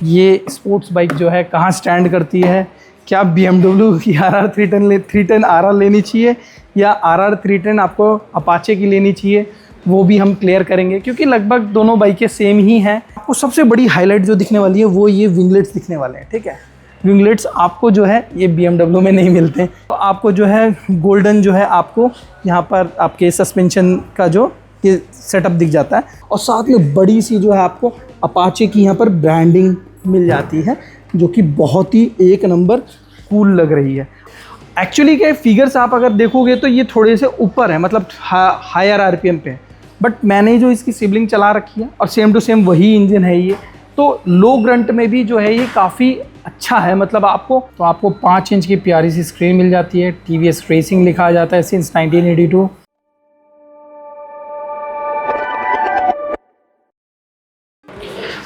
ये sports bike जो है कहाँ स्टैंड करती है, क्या BMW की RR 310 RR लेनी चाहिए या RR 310 आपको अपाचे की लेनी चाहिए, वो भी हम क्लियर करेंगे क्योंकि लगभग दोनों बाइकें सेम ही हैं। आपको सबसे बड़ी हाईलाइट जो दिखने वाली है वो ये विंगलेट्स दिखने वाले हैं। ठीक है, विंगलेट्स आपको जो है ये BMW में नहीं मिलते, तो आपको जो है गोल्डन जो है आपको यहाँ पर आपके सस्पेंशन का जो ये सेटअप दिख जाता है और साथ में बड़ी सी जो है आपको अपाचे की यहाँ पर ब्रांडिंग मिल जाती है जो कि बहुत ही एक नंबर कूल लग रही है। एक्चुअली के फिगर्स आप अगर देखोगे तो ये थोड़े से ऊपर है, मतलब हायर RPM पे, बट मैंने जो इसकी सिबलिंग चला रखी है और सेम टू सेम वही इंजन है ये, तो लो ग्रंट में भी जो है ये काफ़ी अच्छा है। मतलब आपको 5 इंच की प्यारी सी स्क्रीन मिल जाती है, TVS रेसिंग लिखा जाता है since 1982।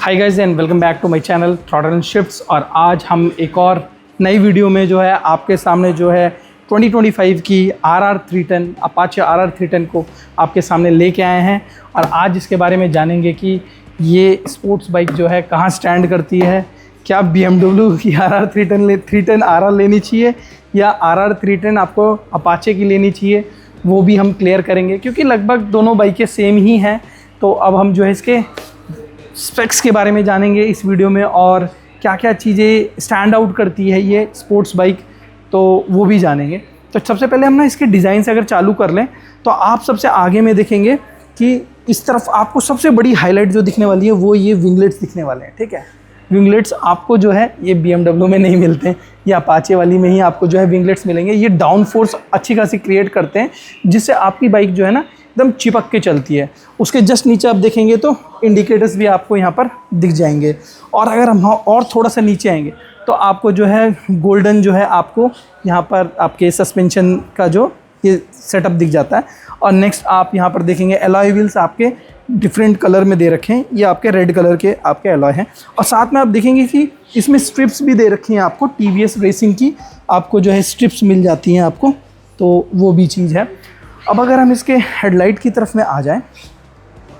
Hi guys and welcome back to my channel throttle and shifts. और आज हम एक और नई वीडियो में जो है आपके सामने जो है 2025 की RR 310 अपाचे RR 310 को आपके सामने लेके आए हैं और आज इसके बारे में जानेंगे कि ये स्पोर्ट्स बाइक जो है कहाँ स्टैंड करती है, क्या BMW की RR 310 RR लेनी चाहिए या RR 310 आपको अपाचे की लेनी चाहिए, वो भी हम क्लियर करेंगे क्योंकि लगभग दोनों बाइकें सेम ही हैं। तो अब हम जो है इसके स्पेक्स के बारे में जानेंगे इस वीडियो में और क्या क्या चीज़ें स्टैंड आउट करती है ये स्पोर्ट्स बाइक, तो वो भी जानेंगे। तो सबसे पहले हम ना इसके डिज़ाइन से अगर चालू कर लें तो आप सबसे आगे में देखेंगे कि इस तरफ आपको सबसे बड़ी हाईलाइट जो दिखने वाली है वो ये विंगलेट्स दिखने वाले हैं। ठीक है, विंगलेट्स आपको जो है ये BMW में नहीं मिलते हैं, ये अपाचे वाली में ही आपको जो है विंगलेट्स मिलेंगे। ये डाउन फोर्स अच्छी खासी क्रिएट करते हैं जिससे आपकी बाइक जो है ना एकदम चिपक के चलती है। उसके जस्ट नीचे आप देखेंगे तो इंडिकेटर्स भी आपको यहाँ पर दिख जाएंगे और अगर हम और थोड़ा सा नीचे आएंगे तो आपको जो है गोल्डन जो है आपको यहाँ पर आपके सस्पेंशन का जो ये सेटअप दिख जाता है। और नेक्स्ट आप यहाँ पर देखेंगे एलॉय व्हील्स आपके डिफरेंट कलर में दे रखे हैं, ये आपके रेड कलर के आपके एलॉय हैं और साथ में आप देखेंगे कि इसमें स्ट्रिप्स भी दे रखी हैं आपको, TVS रेसिंग की आपको जो है स्ट्रिप्स मिल जाती हैं आपको, तो वो भी चीज़ है। अब अगर हम इसके हेडलाइट की तरफ में आ जाएं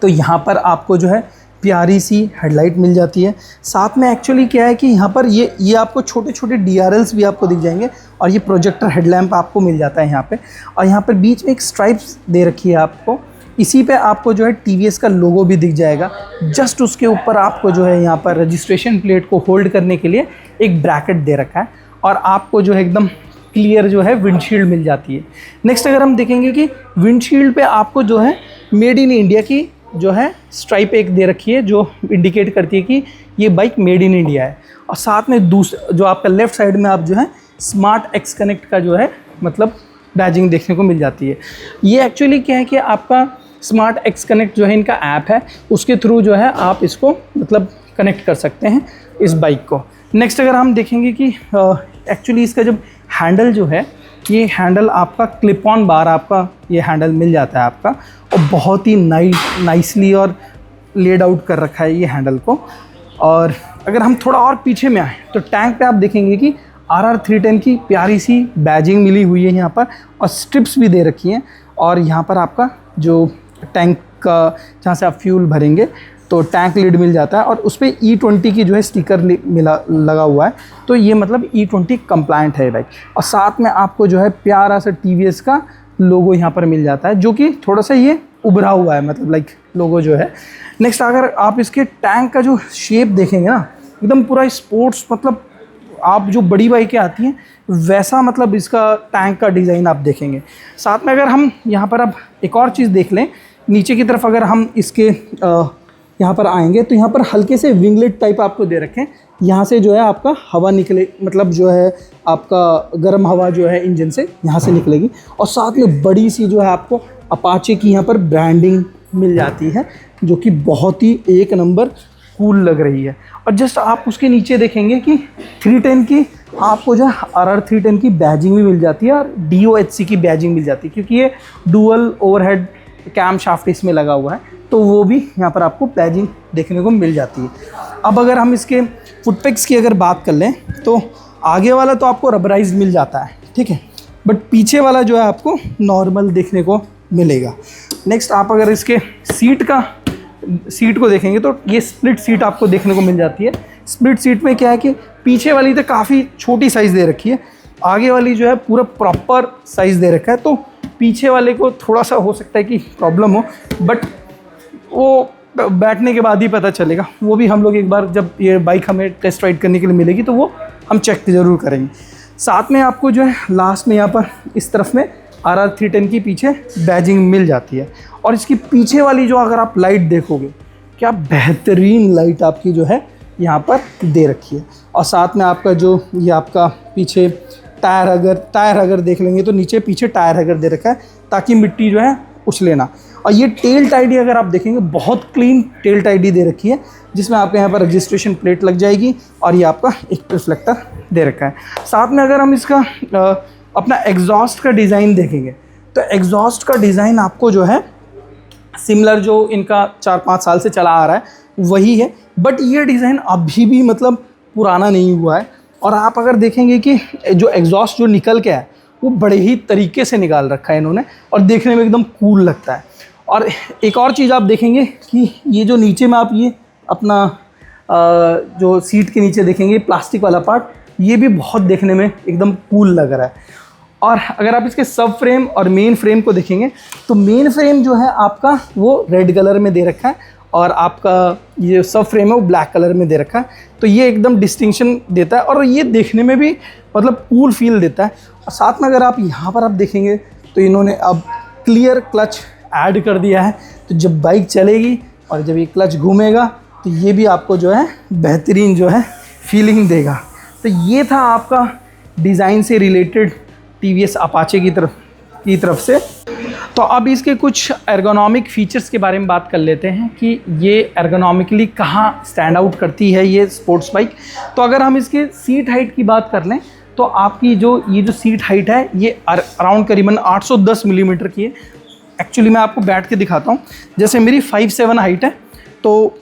तो यहाँ पर आपको जो है प्यारी सी हेडलाइट मिल जाती है। साथ में एक्चुअली क्या है कि यहाँ पर ये आपको छोटे छोटे DRLs भी आपको दिख जाएंगे और ये प्रोजेक्टर हेडलैम्प आपको मिल जाता है यहाँ पे। और यहाँ पर बीच में एक स्ट्राइप्स दे रखी है आपको, इसी पे आपको जो है TVS का लोगो भी दिख जाएगा। जस्ट उसके ऊपर आपको जो है यहाँ पर रजिस्ट्रेशन प्लेट को होल्ड करने के लिए एक ब्रैकेट दे रखा है और आपको जो है एकदम क्लियर जो है विंडशील्ड मिल जाती है। नेक्स्ट अगर हम देखेंगे कि विंडशील्ड पे आपको जो है मेड इन इंडिया की जो है स्ट्राइप एक दे रखी है जो इंडिकेट करती है कि ये बाइक मेड इन इंडिया है। और साथ में जो आपका लेफ़्ट साइड में आप जो है स्मार्ट एक्स कनेक्ट का जो है मतलब बैजिंग देखने को मिल जाती है। ये एक्चुअली क्या है कि आपका स्मार्ट एक्स कनेक्ट जो है इनका ऐप है, उसके थ्रू जो है आप इसको मतलब कनेक्ट कर सकते हैं इस बाइक को। नेक्स्ट अगर हम देखेंगे कि एक्चुअली इसका जब हैंडल जो है ये हैंडल आपका क्लिप ऑन बार आपका ये हैंडल मिल जाता है आपका और बहुत ही नाइसली और लेड आउट कर रखा है ये हैंडल को। और अगर हम थोड़ा और पीछे में आए तो टैंक पे आप देखेंगे कि RR 310 की प्यारी सी बैजिंग मिली हुई है यहाँ पर और स्ट्रिप्स भी दे रखी हैं। और यहाँ पर आपका जो टैंक का जहाँ से आप फ्यूल भरेंगे तो टैंक लिड मिल जाता है और उस पर E20 की जो है स्टिकर लगा हुआ है, तो ये मतलब E20 कंप्लायंट है बाइक। और साथ में आपको जो है प्यारा सा TVS का लोगो यहाँ पर मिल जाता है जो कि थोड़ा सा ये उभरा हुआ है, मतलब लाइक लोगो जो है। नेक्स्ट अगर आप इसके टैंक का जो शेप देखेंगे ना एकदम पूरा स्पोर्ट्स, मतलब आप जो बड़ी बाइकें आती हैं वैसा मतलब इसका टैंक का डिज़ाइन आप देखेंगे। साथ में अगर हम यहाँ पर अब एक और चीज़ देख लें नीचे की तरफ, अगर हम इसके यहाँ पर आएंगे तो यहाँ पर हल्के से विंगलेट टाइप आपको दे रखे हैं। यहाँ से जो है आपका हवा निकले, मतलब जो है आपका गर्म हवा जो है इंजन से यहाँ से निकलेगी और साथ में बड़ी सी जो है आपको अपाचे की यहाँ पर ब्रांडिंग मिल जाती है जो कि बहुत ही एक नंबर कूल लग रही है। और जस्ट आप उसके नीचे देखेंगे कि 310 की आपको जो है RR 310 की बैजिंग भी मिल जाती है और DOHC की बैजिंग मिल जाती है क्योंकि ये डुअल ओवरहेड कैम शाफ्ट इसमें लगा हुआ है, तो वो भी यहाँ पर आपको बैजिंग देखने को मिल जाती है। अब अगर हम इसके फुटपेक्स की अगर बात कर लें तो आगे वाला तो आपको रबराइज्ड मिल जाता है, ठीक है, बट पीछे वाला जो है आपको नॉर्मल देखने को मिलेगा। नेक्स्ट आप अगर इसके सीट को देखेंगे तो ये स्प्लिट सीट आपको देखने को मिल जाती है स्प्लिट सीट में क्या है कि पीछे वाली तो काफ़ी छोटी साइज़ दे रखी है, आगे वाली जो है पूरा प्रॉपर साइज़ दे रखा है, तो पीछे वाले को थोड़ा सा हो सकता है कि प्रॉब्लम हो, बट वो बैठने के बाद ही पता चलेगा। वो भी हम लोग एक बार जब ये बाइक हमें टेस्ट राइड करने के लिए मिलेगी तो वो हम चेक ज़रूर करेंगे। साथ में आपको जो है लास्ट में यहाँ पर इस तरफ में RR 310 की पीछे बैजिंग मिल जाती है। और इसकी पीछे वाली जो अगर आप लाइट देखोगे, क्या बेहतरीन लाइट आपकी जो है यहाँ पर दे रखी है। और साथ में आपका जो ये आपका पीछे टायर अगर देख लेंगे तो नीचे पीछे टायर अगर दे रखा है ताकि मिट्टी जो है उछले ना। और ये टेल टाइडी अगर आप देखेंगे बहुत क्लीन टेल टाइडी दे रखी है, जिसमें आपके यहाँ पर रजिस्ट्रेशन प्लेट लग जाएगी और ये आपका एक रिफ्लेक्टर दे रखा है। साथ में अगर हम इसका अपना एग्जॉस्ट का डिज़ाइन देखेंगे तो एग्जॉस्ट का डिज़ाइन आपको जो है सिमिलर जो इनका 4-5 साल से चला आ रहा है वही है, बट ये डिज़ाइन अभी भी मतलब पुराना नहीं हुआ है। और आप अगर देखेंगे कि जो एग्जॉस्ट जो निकल के है वो बड़े ही तरीके से निकाल रखा है इन्होंने और देखने में एकदम कूल लगता है। और एक और चीज़ आप देखेंगे कि ये जो नीचे में आप ये अपना जो सीट के नीचे देखेंगे प्लास्टिक वाला पार्ट, ये भी बहुत देखने में एकदम कूल लग रहा है। और अगर आप इसके सब फ्रेम और मेन फ्रेम को देखेंगे तो मेन फ्रेम जो है आपका वो रेड कलर में दे रखा है और आपका ये सब फ्रेम है वो ब्लैक कलर में दे रखा है, तो ये एकदम डिस्टिंक्शन देता है और ये देखने में भी मतलब कूल फील देता है। और साथ में अगर आप यहाँ पर आप देखेंगे तो इन्होंने अब क्लियर क्लच ऐड कर दिया है, तो जब बाइक चलेगी और जब ये क्लच घूमेगा तो ये भी आपको जो है बेहतरीन जो है फीलिंग देगा। तो ये था आपका डिज़ाइन से रिलेटेड TVS अपाचे की तरफ से। तो अब इसके कुछ एर्गोनॉमिक फीचर्स के बारे में बात कर लेते हैं कि ये एर्गोनॉमिकली कहाँ स्टैंड आउट करती है ये स्पोर्ट्स बाइक। तो अगर हम इसके सीट हाइट की बात कर लें तो आपकी ये जो सीट हाइट है ये अराउंड करीबन 810 मिलीमीटर की है। एक्चुअली मैं आपको बैठ के दिखाता हूँ, जैसे मेरी 5'7" हाइट है तो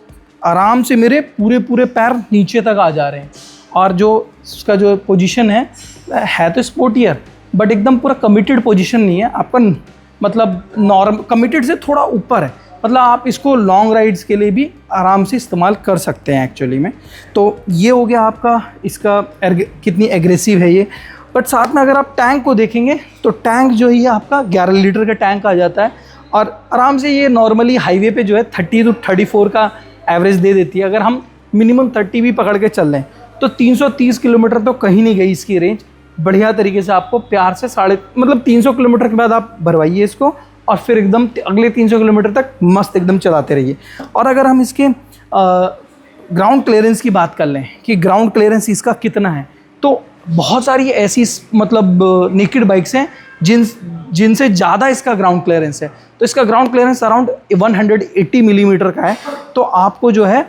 आराम से मेरे पूरे पैर नीचे तक आ जा रहे हैं। और जो उसका जो पोजीशन है तो स्पोर्टियर, बट एकदम पूरा कमिटेड पोजीशन नहीं है आपका, मतलब नॉर्मल कमिटेड से थोड़ा ऊपर है, मतलब आप इसको लॉन्ग राइड्स के लिए भी आराम से इस्तेमाल कर सकते हैं एक्चुअली में। तो ये हो गया आपका इसका कितनी एग्रेसिव है ये। बट साथ में अगर आप टैंक को देखेंगे तो टैंक जो है आपका 11 लीटर का टैंक आ जाता है और आराम से ये नॉर्मली हाईवे पे जो है 30 to 34 का एवरेज दे देती है। अगर हम मिनिमम 30 भी पकड़ के चल रहे हैं तो 330 किलोमीटर तो कहीं नहीं गई इसकी रेंज। बढ़िया तरीके से आपको प्यार से 300 किलोमीटर के बाद आप भरवाइए इसको और फिर एकदम अगले 300 किलोमीटर तक मस्त एकदम चलाते रहिए। और अगर हम इसके ग्राउंड क्लियरेंस की बात कर लें कि ग्राउंड क्लियरेंस इसका कितना है, तो बहुत सारी ऐसी मतलब नेकेड बाइक्स हैं जिनसे ज़्यादा इसका ग्राउंड क्लियरेंस है। तो इसका ग्राउंड क्लियरेंस अराउंड 180 मिलीमीटर का है। तो आपको जो है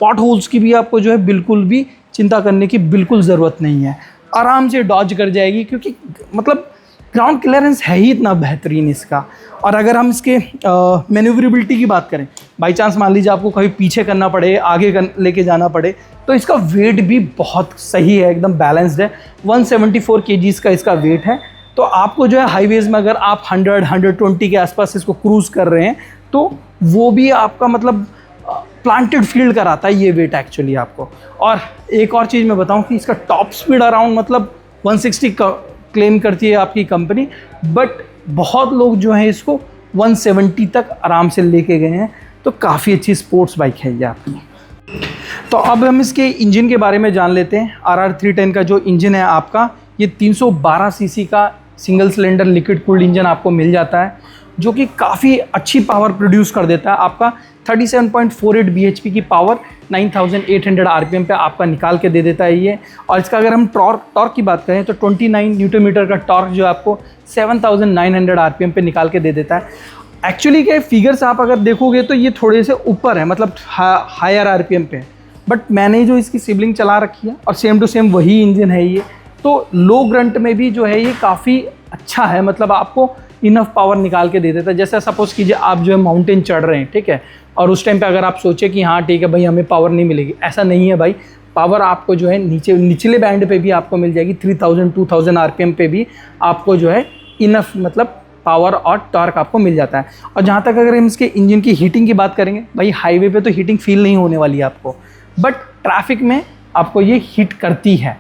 पॉट होल्स की भी आपको जो है बिल्कुल भी चिंता करने की बिल्कुल ज़रूरत नहीं है, आराम से डॉज कर जाएगी क्योंकि मतलब ग्राउंड क्लियरेंस है ही इतना बेहतरीन इसका। और अगर हम इसके मैन्यूवरेबिलिटी की बात करें, बाई चांस मान लीजिए आपको कभी पीछे करना पड़े, आगे लेके जाना पड़े, तो इसका वेट भी बहुत सही है, एकदम बैलेंस्ड है। 174 kgs का इसका वेट है। तो आपको जो है हाईवेज़ में अगर आप 100-120 के आसपास इसको क्रूज़ कर रहे हैं तो वो भी आपका मतलब प्लांटेड फील्ड कराता है ये वेट एक्चुअली आपको। और एक और चीज़ मैं बताऊं कि इसका टॉप स्पीड अराउंड मतलब 160 क्लेम करती है आपकी कंपनी, बट बहुत लोग जो हैं इसको 170 तक आराम से लेके गए हैं। तो काफ़ी अच्छी स्पोर्ट्स बाइक है ये आपकी। तो अब हम इसके इंजन के बारे में जान लेते हैं। RR 310 का जो इंजन है आपका, ये 312 सीसी का single cylinder liquid cooled engine आपको मिल जाता है, जो कि काफ़ी अच्छी पावर प्रोड्यूस कर देता है। आपका 37.48 bhp की पावर 9800 RPM पे आपका निकाल के दे देता है ये। और इसका अगर हम टॉर्क की बात करें तो 29 न्यूटन मीटर का टॉर्क जो आपको 7900 RPM पे निकाल के दे देता है। एक्चुअली के फिगर्स आप अगर देखोगे तो ये थोड़े से ऊपर है, मतलब हायर RPM पे, बट मैंने जो इसकी सिबलिंग चला रखी है और सेम टू सेम वही इंजन है ये। तो लो ग्रंट में भी जो है ये काफ़ी अच्छा है, मतलब आपको इनफ पावर निकाल के दे देता है। जैसे सपोज़ कीजिए आप जो है माउंटेन चढ़ रहे हैं, ठीक है, और उस टाइम पे अगर आप सोचे कि हाँ ठीक है भाई हमें पावर नहीं मिलेगी, ऐसा नहीं है भाई। पावर आपको जो है निचले बैंड पे भी आपको मिल जाएगी, 3000-2000 RPM पे भी आपको जो है इनफ मतलब पावर और टॉर्क आपको मिल जाता है। और जहाँ तक अगर हम इसके इंजन की हीटिंग की बात करेंगे, भाई हाईवे पे तो हीटिंग फील नहीं होने वाली है आपको, बट ट्रैफिक में आपको ये हिट करती है।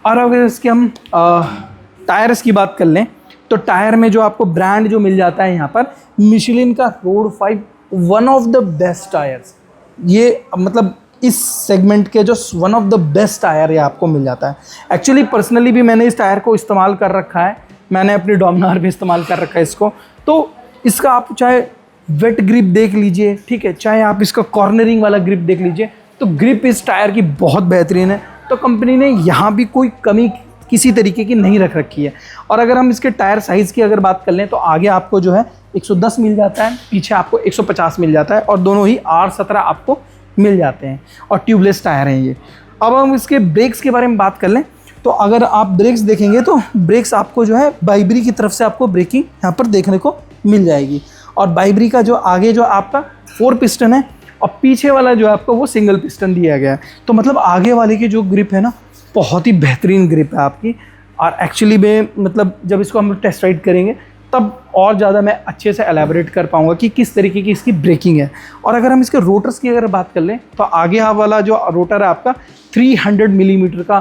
और अगर इसके हम टायर्स की बात कर लें तो टायर में जो आपको ब्रांड जो मिल जाता है यहाँ पर मिशेलिन का road 5 one of the best tyres. ये मतलब इस सेगमेंट के जो one of the best tyre ये आपको मिल जाता है। एक्चुअली पर्सनली भी मैंने इस टायर को इस्तेमाल कर रखा है, मैंने अपनी डोमिनार भी इस्तेमाल कर रखा है इसको। तो इसका आप चाहे वेट ग्रिप देख लीजिए, ठीक है, चाहे आप इसका कॉर्नरिंग वाला ग्रिप देख लीजिए, तो ग्रिप इस टायर की बहुत बेहतरीन है। तो कंपनी ने यहाँ भी कोई कमी किसी तरीके की नहीं रख रखी है। और अगर हम इसके टायर साइज़ की अगर बात कर लें तो आगे आपको जो है 110 मिल जाता है, पीछे आपको 150 मिल जाता है और दोनों ही R17 आपको मिल जाते हैं और ट्यूबलेस टायर हैं ये। अब हम इसके ब्रेक्स के बारे में बात कर लें तो अगर आप ब्रेक्स देखेंगे तो ब्रेक्स आपको जो है बाइबरी की तरफ से आपको ब्रेकिंग यहाँ पर देखने को मिल जाएगी। और बाइबरी का जो आगे जो आपका 4 पिस्टन है और पीछे वाला जो है आपको वो सिंगल पिस्टन दिया गया है। तो मतलब आगे वाले की जो ग्रिप है ना बहुत ही बेहतरीन ग्रिप है आपकी। और एक्चुअली में मतलब जब इसको हम टेस्ट राइड करेंगे तब और ज़्यादा मैं अच्छे से एलैबोरेट कर पाऊँगा कि किस तरीके की इसकी ब्रेकिंग है। और अगर हम इसके रोटर्स की अगर बात कर लें तो आगे वाला जो रोटर है आपका 300 मिलीमीटर का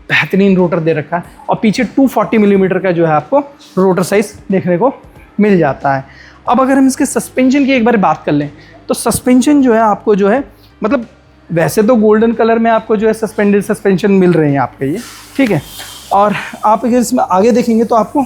बेहतरीन रोटर दे रखा है और पीछे 240 मिलीमीटर का जो है आपको रोटर साइज़ देखने को मिल जाता है। अब अगर हम इसके सस्पेंशन की एक बार बात कर लें तो सस्पेंशन जो है आपको जो है मतलब वैसे तो गोल्डन कलर में आपको जो है सस्पेंडेड सस्पेंशन मिल रहे हैं आपके ये, ठीक है। और आप अगर इसमें आगे देखेंगे तो आपको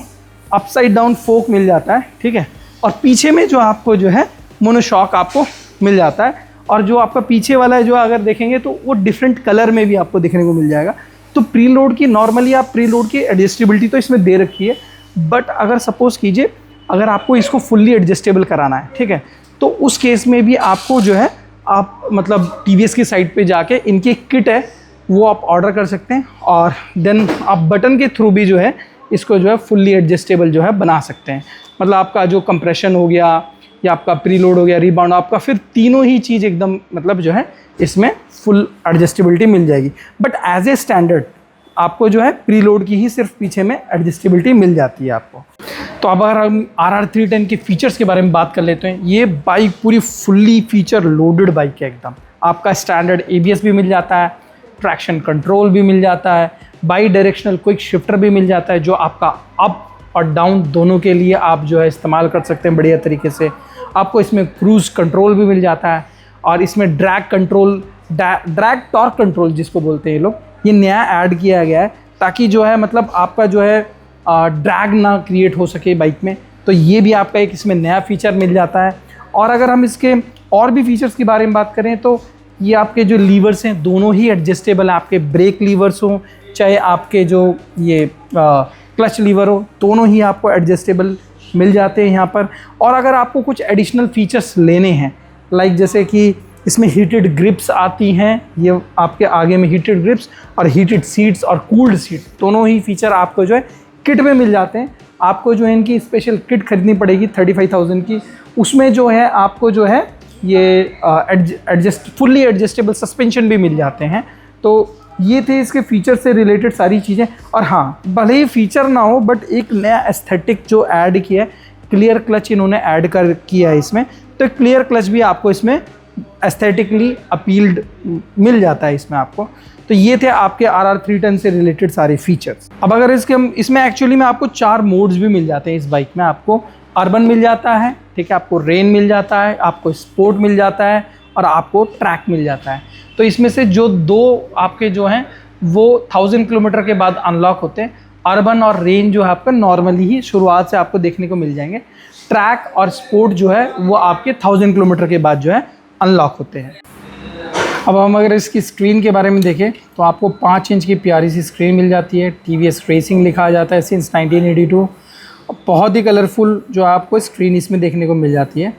अपसाइड डाउन फोक मिल जाता है, ठीक है। और पीछे में जो आपको जो है मोनोशॉक आपको मिल जाता है। और जो आपका पीछे वाला है जो अगर देखेंगे तो वो डिफरेंट कलर में भी आपको देखने को मिल जाएगा। तो प्रीलोड की नॉर्मली आप प्रीलोड की एडजस्टेबिलिटी तो इसमें दे रखी है, बट अगर सपोज़ कीजिए अगर आपको इसको फुल्ली एडजस्टेबल कराना है, ठीक है, तो उस केस में भी आपको जो है आप मतलब TVS की साइट पे जाके इनकी किट है वो आप ऑर्डर कर सकते हैं और देन आप बटन के थ्रू भी जो है इसको जो है फुल्ली एडजस्टेबल जो है बना सकते हैं। मतलब आपका जो कंप्रेशन हो गया या आपका प्रीलोड हो गया, रिबाउंड, आपका फिर तीनों ही चीज़ एकदम मतलब जो है इसमें फुल एडजस्टेबिलिटी मिल जाएगी। बट एज ए स्टैंडर्ड आपको जो है प्रीलोड की ही सिर्फ पीछे में एडजस्टेबिलिटी मिल जाती है आपको। तो अब अगर हम RR310 के फीचर्स के बारे में बात कर लेते हैं, ये बाइक पूरी फुल्ली फीचर लोडेड बाइक है एकदम। आपका स्टैंडर्ड ABS भी मिल जाता है, ट्रैक्शन कंट्रोल भी मिल जाता है, बाई डायरेक्शनल क्विक शिफ्टर भी मिल जाता है जो आपका अप और डाउन दोनों के लिए आप जो है इस्तेमाल कर सकते हैं बढ़िया तरीके से। आपको इसमें क्रूज़ कंट्रोल भी मिल जाता है और इसमें drag control, drag torque control जिसको बोलते हैं ये लोग, ये नया ऐड किया गया है ताकि जो है मतलब आपका जो है ड्रैग ना क्रिएट हो सके बाइक में। तो ये भी आपका एक इसमें नया फीचर मिल जाता है। और अगर हम इसके और भी फीचर्स के बारे में बात करें तो ये आपके जो लीवर्स हैं दोनों ही एडजस्टेबल हैं। आपके ब्रेक लीवर्स हों चाहे आपके जो ये क्लच लीवर हो, दोनों ही आपको एडजस्टेबल मिल जाते हैं यहाँ पर। और अगर आपको कुछ एडिशनल फीचर्स लेने हैं लाइक जैसे कि इसमें हीटेड ग्रिप्स आती हैं, ये आपके आगे में हीटेड ग्रिप्स और हीटेड सीट्स और कूल्ड सीट दोनों ही फीचर आपको जो है किट में मिल जाते हैं। आपको जो है इनकी स्पेशल किट खरीदनी पड़ेगी 35,000 की, उसमें जो है आपको जो है ये फुल्ली एडजस्टेबल सस्पेंशन भी मिल जाते हैं। तो ये थे इसके फीचर से रिलेटेड सारी चीज़ें। और हाँ, भले ही फीचर ना हो बट एक नया एस्थेटिक जो ऐड किया है, क्लियर क्लच इन्होंने ऐड कर किया है इसमें। तो क्लियर क्लच भी आपको इसमें एस्थेटिकली अपील्ड मिल जाता है इसमें आपको। तो ये थे आपके RR310 से रिलेटेड सारे फीचर्स। अब अगर इसमें एक्चुअली में आपको 4 मोड्स भी मिल जाते हैं इस बाइक में। आपको अर्बन मिल जाता है, ठीक है, आपको रेन मिल जाता है, आपको स्पोर्ट मिल जाता है और आपको ट्रैक मिल जाता है। तो इसमें से जो 2 आपके जो हैं वो 1000 किलोमीटर के बाद अनलॉक होते हैं। अर्बन और रेन जो है आपका नॉर्मली ही शुरुआत से आपको देखने को मिल जाएंगे। ट्रैक और स्पोर्ट जो है वो आपके 1000 किलोमीटर के बाद जो है अनलॉक होते हैं। अब हम अगर इसकी स्क्रीन के बारे में देखें तो आपको 5 इंच की प्यारी सी स्क्रीन मिल जाती है। TVS रेसिंग लिखा जाता है सिंस 1982। बहुत ही कलरफुल जो आपको स्क्रीन इसमें देखने को मिल जाती है।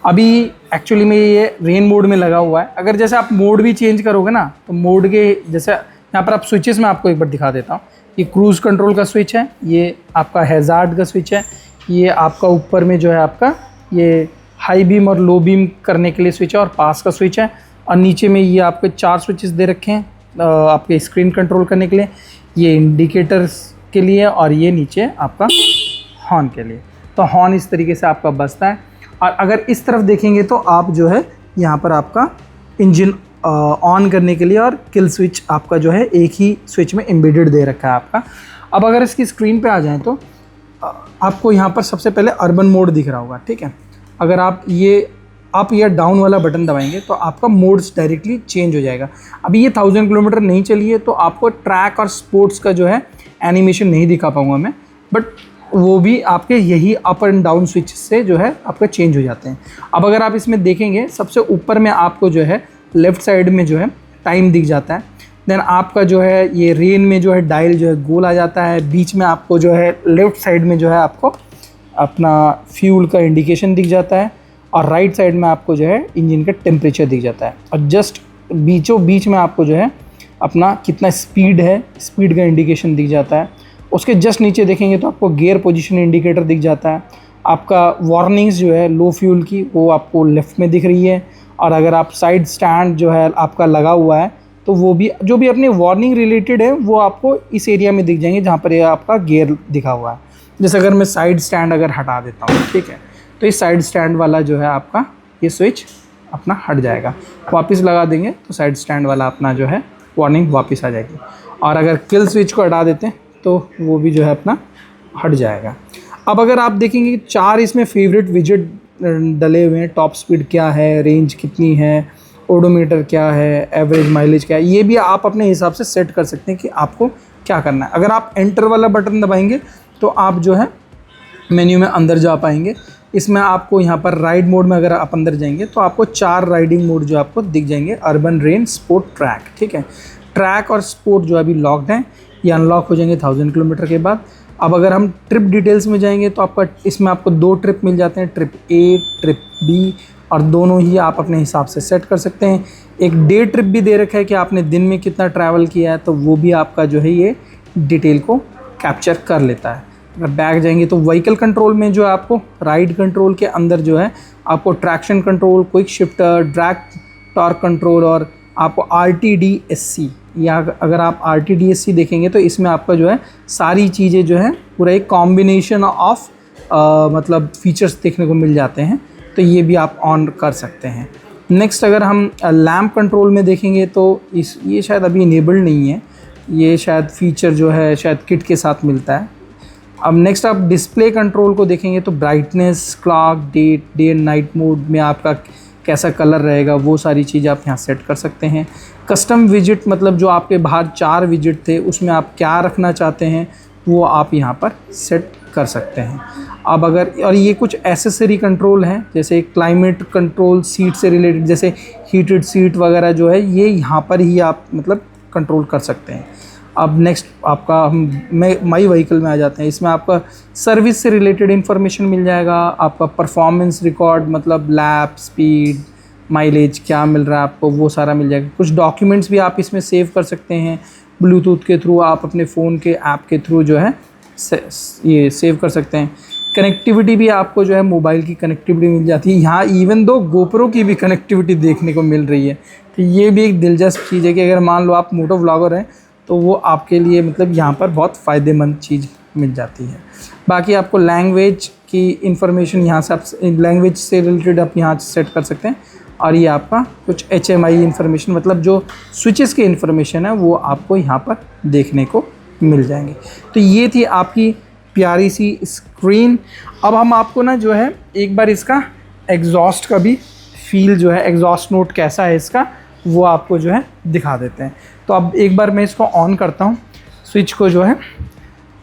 अभी एक्चुअली में ये रेन मोड में लगा हुआ है। अगर जैसे आप मोड भी चेंज करोगे ना तो मोड के जैसे यहाँ पर आप स्विचेस में आपको एक बार दिखा देता हूँ। ये क्रूज़ कंट्रोल का स्विच है, ये आपका हैज़ार्ड का स्विच है, ये आपका ऊपर में जो है आपका ये हाई बीम और लो बीम करने के लिए स्विच है और पास का स्विच है। और नीचे में ये आपके 4 स्विचेस दे रखे हैं आपके स्क्रीन कंट्रोल करने के लिए, ये इंडिकेटर्स के लिए और ये नीचे आपका हॉर्न के लिए। तो हॉर्न इस तरीके से आपका बजता है। और अगर इस तरफ देखेंगे तो आप जो है यहाँ पर आपका इंजन ऑन करने के लिए और किल स्विच आपका जो है एक ही स्विच में एम्बेडेड दे रखा है आपका। अब अगर इसकी स्क्रीन पे आ जाएं तो आपको यहाँ पर सबसे पहले अर्बन मोड दिख रहा होगा, ठीक है। अगर आप ये अप या डाउन वाला बटन दबाएंगे तो आपका मोड्स डायरेक्टली चेंज हो जाएगा। अभी ये 1000 किलोमीटर नहीं चली है तो आपको ट्रैक और स्पोर्ट्स का जो है एनिमेशन नहीं दिखा पाऊँगा मैं, बट वो भी आपके यही अप एंड डाउन स्विच से जो है आपका चेंज हो जाते हैं। अब अगर आप इसमें देखेंगे सबसे ऊपर में आपको जो है लेफ़्ट साइड में जो है टाइम दिख जाता है। देन आपका जो है ये रेन में जो है डायल जो है गोल आ जाता है। बीच में आपको जो है लेफ़्ट साइड में जो है आपको अपना फ्यूल का इंडिकेशन दिख जाता है और राइट साइड में आपको जो है इंजन का टेम्परेचर दिख जाता है और जस्ट बीचों बीच में आपको जो है अपना कितना स्पीड है, स्पीड का इंडिकेशन दिख जाता है। उसके जस्ट नीचे देखेंगे तो आपको गियर पोजीशन इंडिकेटर दिख जाता है। आपका वार्निंग्स जो है लो फ्यूल की वो आपको लेफ़्ट में दिख रही है और अगर आप साइड स्टैंड जो है आपका लगा हुआ है तो वो भी जो भी अपनी वार्निंग रिलेटेड है वो आपको इस एरिया में दिख जाएंगे जहाँ पर ये आपका गियर दिखा हुआ है। जैसे अगर मैं साइड स्टैंड अगर हटा देता हूँ, ठीक है, तो इस साइड स्टैंड वाला जो है आपका ये स्विच अपना हट जाएगा। वापस लगा देंगे तो साइड स्टैंड वाला अपना जो है वार्निंग वापस आ जाएगी। और अगर किल स्विच को हटा देते हैं तो वो भी जो है अपना हट जाएगा। अब अगर आप देखेंगे 4 इसमें फेवरेट विजेट डले हुए हैं। टॉप स्पीड क्या है, रेंज कितनी है, ओडोमीटर क्या है, एवरेज माइलेज क्या है, ये भी आप अपने हिसाब से सेट कर सकते हैं कि आपको क्या करना है। अगर आप एंटर वाला बटन दबाएंगे तो आप जो है मेन्यू में अंदर जा पाएंगे। इसमें आपको यहाँ पर राइड मोड में अगर आप अंदर जाएंगे तो आपको 4 राइडिंग मोड जो आपको दिख जाएंगे, अर्बन, रेन, स्पोर्ट, ट्रैक, ठीक है। ट्रैक और स्पोर्ट जो अभी लॉक्ड हैं, ये अनलॉक हो जाएंगे 1000 किलोमीटर के बाद। अब अगर हम ट्रिप डिटेल्स में जाएंगे तो आपका इसमें आपको 2 ट्रिप मिल जाते हैं, ट्रिप ए, ट्रिप बी, और दोनों ही आप अपने हिसाब से सेट कर सकते हैं। एक डे ट्रिप भी दे रखा है कि आपने दिन में कितना ट्रैवल किया है, तो वो भी आपका जो है ये डिटेल को कैप्चर कर लेता है। अगर बैक जाएंगे तो व्हीकल कंट्रोल में जो है आपको राइड कंट्रोल के अंदर जो है आपको traction control, quick shifter, drag torque control और आपको RTDSC, या अगर आप RTDSC देखेंगे तो इसमें आपका जो है सारी चीज़ें जो है पूरा एक कॉम्बिनेशन ऑफ मतलब फीचर्स देखने को मिल जाते हैं, तो ये भी आप ऑन कर सकते हैं। नेक्स्ट अगर हम लैम्प कंट्रोल में देखेंगे तो ये शायद अभी इनेबल्ड नहीं है, ये शायद फीचर जो है शायद किट के साथ मिलता है। अब नेक्स्ट आप डिस्प्ले कंट्रोल को देखेंगे तो brightness, clock, date, day and night mode में आपका कैसा कलर रहेगा वो सारी चीज़ आप यहाँ सेट कर सकते हैं। कस्टम विजिट मतलब जो आपके बाहर 4 विजिट थे उसमें आप क्या रखना चाहते हैं वो आप यहाँ पर सेट कर सकते हैं। अब अगर और ये कुछ एसेसरी कंट्रोल हैं, जैसे क्लाइमेट कंट्रोल, सीट से रिलेटेड जैसे हीटेड सीट वगैरह जो है ये यहाँ पर ही आप मतलब कंट्रोल कर सकते हैं। अब नेक्स्ट आपका हम माई व्हीकल में आ जाते हैं। इसमें आपका सर्विस से रिलेटेड इन्फॉर्मेशन मिल जाएगा, आपका परफॉर्मेंस रिकॉर्ड मतलब लैप, स्पीड, माइलेज क्या मिल रहा है आपको वो सारा मिल जाएगा। कुछ डॉक्यूमेंट्स भी आप इसमें सेव कर सकते हैं, ब्लूटूथ के थ्रू आप अपने फ़ोन के ऐप के थ्रू जो है ये सेव कर सकते हैं। कनेक्टिविटी भी आपको जो है मोबाइल की कनेक्टिविटी मिल जाती है। यहाँ इवन दो गोप्रो की भी कनेक्टिविटी देखने को मिल रही है, तो ये भी एक दिलचस्प चीज़ है कि अगर मान लो आप मोटो व्लॉगर हैं तो वो आपके लिए मतलब यहाँ पर बहुत फ़ायदेमंद चीज़ मिल जाती है। बाकी आपको लैंग्वेज की इंफॉर्मेशन यहाँ से आप लैंग्वेज से रिलेटेड आप यहाँ सेट कर सकते हैं। और ये आपका कुछ HMI इंफॉर्मेशन मतलब जो स्विचेस की इंफॉर्मेशन है वो आपको यहाँ पर देखने को मिल जाएंगे। तो ये थी आपकी प्यारी सी स्क्रीन। अब हम आपको ना जो है एक बार इसका एग्जॉस्ट का भी फील जो है, एग्जॉस्ट नोट कैसा है इसका वो आपको जो है दिखा देते हैं। तो अब एक बार मैं इसको ऑन करता हूँ स्विच को जो है,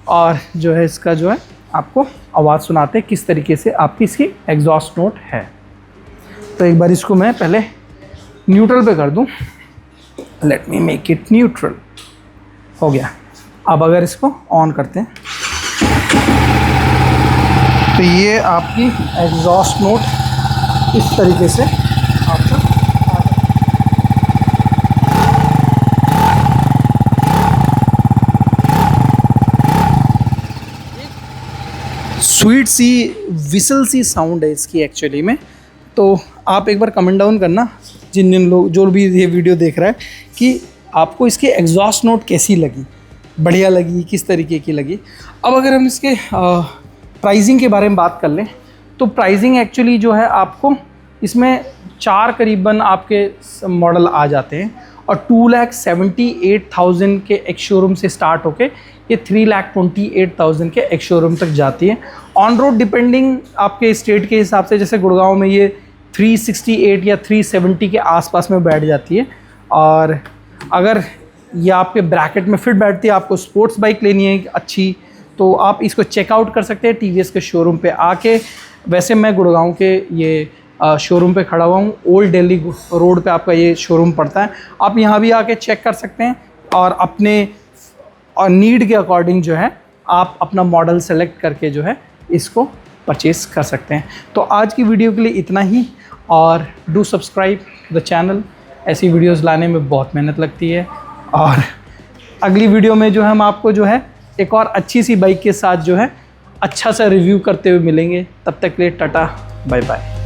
और जो है इसका जो है आपको आवाज़ सुनाते हैं किस तरीके से आपकी इसकी एग्जॉस्ट नोट है। तो एक बार इसको मैं पहले न्यूट्रल पे कर दूँ, let me make it neutral, हो गया। अब अगर इसको ऑन करते हैं तो ये आपकी एग्जॉस्ट नोट इस तरीके से आपका स्वीट सी विसल सी साउंड है इसकी एक्चुअली में। तो आप एक बार कमेंट डाउन करना जिन लोग जो भी ये वीडियो देख रहा है कि आपको इसकी एग्जॉस्ट नोट कैसी लगी, बढ़िया लगी, किस तरीके की लगी। अब अगर हम इसके प्राइसिंग के बारे में बात कर लें तो प्राइसिंग एक्चुअली जो है आपको इसमें 4 करीबन आपके मॉडल आ जाते हैं और 2,78,000 के एक शोरूम से स्टार्ट होके ये 3,28,000 के एक शोरूम तक जाती है। ऑन रोड डिपेंडिंग आपके स्टेट के हिसाब से, जैसे गुड़गांव में ये 368 या 370 के आसपास में बैठ जाती है। और अगर ये आपके ब्रैकेट में फिट बैठती है, आपको स्पोर्ट्स बाइक लेनी है अच्छी, तो आप इसको चेकआउट कर सकते हैं टीवीएस के शोरूम पे आके। वैसे मैं गुड़गांव के ये शोरूम पे खड़ा हुआ हूँ, ओल्ड दिल्ली रोड पे आपका ये शोरूम पड़ता है। आप यहाँ भी आके चेक कर सकते हैं और अपने और नीड के अकॉर्डिंग जो है आप अपना मॉडल सेलेक्ट करके जो है इसको परचेस कर सकते हैं। तो आज की वीडियो के लिए इतना ही, और डू सब्सक्राइब द चैनल। ऐसी वीडियोस लाने में बहुत मेहनत लगती है, और अगली वीडियो में जो है हम आपको जो है एक और अच्छी सी बाइक के साथ जो है अच्छा सा रिव्यू करते हुए मिलेंगे। तब तक के लिए टाटा बाय बाय।